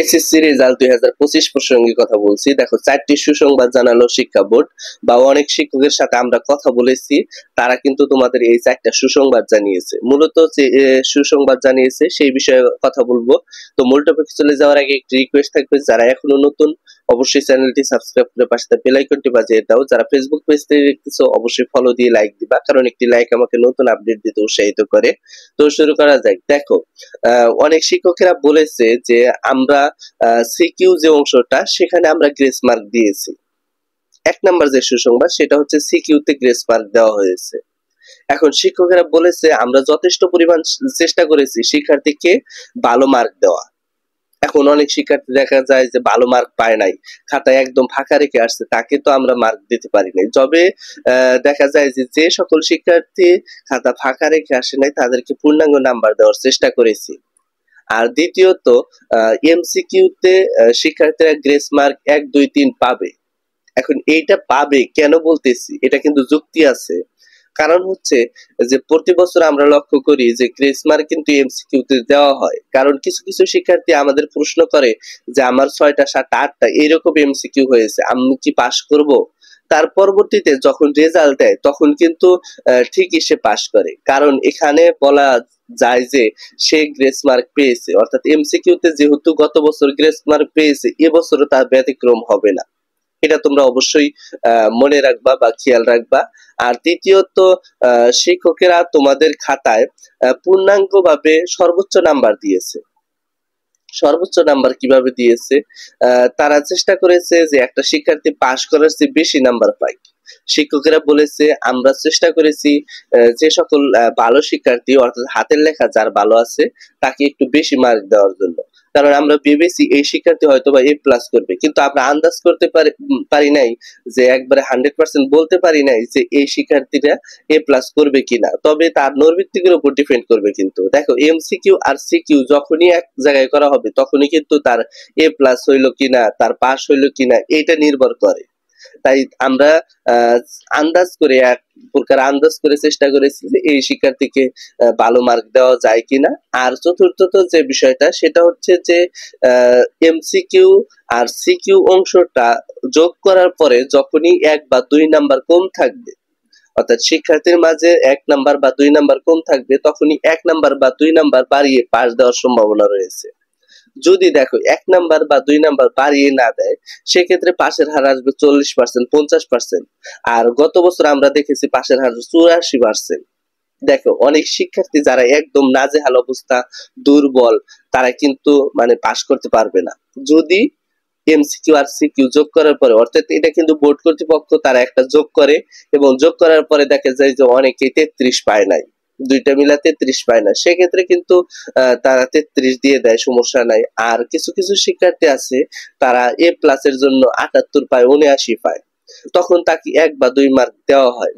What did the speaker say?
SSC result 2025 প্রসঙ্গে কথা বলছি। দেখো, 4টি সুসংবাদ জানালো শিক্ষা বোর্ড, বা অনেক শিক্ষকের সাথে আমরা কথা বলেছি, তারা কিন্তু তোমাদের এই 4টা সুসংবাদ জানিয়েছে। মূলত যে সুসংবাদ জানিয়েছে সেই বিষয়ে কথা বলবো। তো মূল টপিকে চলে যাওয়ার আগে একটি রিকোয়েস্ট থাকবে, যারা এখনো নতুন অবশ্যই চ্যানেলটি সাবস্ক্রাইব করে পাশে থাকা বেল আইকনটি বাজিয়ে দাও। যারা ফেসবুক পেজ থেকে দেখতেছো অবশ্যই ফলো দিয়ে লাইক দিবা, কারণ একটি লাইক আমাকে নতুন আপডেট দিতে উৎসাহিত করে। তো শুরু করা যাক। দেখো, অনেক শিক্ষকেরা বলেছে যে আমরা সিকিউ যে অংশটা সেখানে আমরা গ্রেস মার্ক দিয়েছি। 1 নাম্বার যে সুসংবাদ সেটা হচ্ছে সিকিউ তে গ্রেস মার্ক দেওয়া হয়েছে। এখন শিক্ষকেরা বলেছে আমরা যথেষ্ট পরিমাণ চেষ্টা করেছি শিক্ষার্থীকে ভালো মার্ক দেওয়া। এখন অনেক শিক্ষার্থী দেখা যায় যে ভালো মার্ক পায় নাই, খাতায় একদম ফাঁকা রেখে আসছে, তাকে তো আমরা মার্ক দিতে পারি নাই। তবে দেখা যায় যে যে সকল শিক্ষার্থী খাতা ফাঁকা রেখে আসে নাই তাদেরকে পূর্ণাঙ্গ নাম্বার দেওয়ার চেষ্টা করেছি। আর দ্বিতীয়ত, এমসিকিউতে শিক্ষার্থীরা গ্রেস মার্ক 1, 2, 3 পাবে। এখন এইটা পাবে কেন বলতেছি, এটা কিন্তু যুক্তি আছে। কারণ হচ্ছে যে প্রতি বছর আমরা লক্ষ্য করি যে গ্রেস মার্ক কিন্তু এমসিকিউতে দেওয়া হয়, কারণ কিছু কিছু শিক্ষার্থী আমাদের প্রশ্ন করে যে আমার 6টা 7টা 8টা এরকম এমসিকিউ হয়েছে, আমি কি পাস করব? তার পরবর্তীতে যখন রেজাল্ট দেয় তখন কিন্তু ঠিকই সে পাস করে, কারণ এখানে বলা যায় যে সে গ্রেস মার্ক পেয়েছে। অর্থাৎ এমসিকিউতে যেহেতু গত বছর গ্রেস মার্ক পেয়েছে, এবছরও তার ব্যতিক্রম হবে না। এটা তোমরা অবশ্যই মনে রাখবা বা খেয়াল রাখবা। আর তৃতীয়ত, শিক্ষকেরা তোমাদের খাতায় পূর্ণাঙ্গভাবে সর্বোচ্চ নাম্বার দিয়েছে। সর্বোচ্চ নাম্বার কিভাবে দিয়েছে? তারা চেষ্টা করেছে যে একটা শিক্ষার্থী পাস করার চেয়ে বেশি নাম্বার পায়। শিক্ষকেরা বলেছে আমরা চেষ্টা করেছি যে সকল ভালো শিক্ষার্থী, অর্থাৎ হাতের লেখা যার ভালো আছে তাকে একটু বেশি মার্ক দেওয়ার জন্য, কারণ আমরা ভেবেছি এই শিক্ষার্থী হয়তো বা A+ করবে, কিন্তু আমরা আন্দাজ করতে পারি নাই যে একবারে 100% বলতে পারি নাই যে এই শিক্ষার্থীরা A+ করবে কিনা। তবে তার নৈর্ভিত্তিকের উপর ডিপেন্ড করবে। কিন্তু দেখো, এমসিকিউ আর সিকিউ যখনই এক জায়গায় করা হবে তখনই কিন্তু তার A+ হইলো কিনা, তার পাস হইলো কিনা এটা নির্ভর করে। তাই আমরা আন্দাজ করে, এক প্রকার আন্দাজ করে চেষ্টা করেছি যে এই শিক্ষার্থীকে ভালো মার্ক দেওয়া যায় কিনা। আর চতুর্থত যে বিষয়টা সেটা হচ্ছে যে এমসিকিউ আর সিকিউ অংশটা যোগ করার পরে যখনই 1 বা 2 নাম্বার কম থাকবে, অর্থাৎ শিক্ষার্থীর মাঝে 1 নাম্বার বা 2 নাম্বার কম থাকবে, তখনই 1 নাম্বার বা 2 নাম্বার বাড়িয়ে পাস দেওয়ার সম্ভাবনা রয়েছে। যদি দেখো 1 নাম্বার বা 2 নাম্বার বাড়িয়ে না দেয়, সেক্ষেত্রে পাশের হার আসবে 40%, 50%। আর গত বছর আমরা দেখেছি পাশের হার 84%। দেখো, অনেক শিক্ষার্থী যারা একদম নাজেহাল অবস্থা, দুর্বল, তারা কিন্তু মানে পাস করতে পারবে না যদি এমসিকিউ আর সিকিউ যোগ করার পরে। অর্থাৎ এটা কিন্তু বোর্ড কর্তৃপক্ষ তারা একটা যোগ করে, এবং যোগ করার পরে দেখা যায় যে অনেকে 33 পায় নাই, দুইটা মিলা 33 পায় না, সেক্ষেত্রে কিন্তু তারা 33 দিয়ে দেয়, সমস্যা নাই। আর কিছু কিছু শিক্ষার্থী আছে তারা A+ এর জন্য 78 পায়, 79 পায়, তখন তাকে 1 বা 2 মার্ক দেওয়া হয়।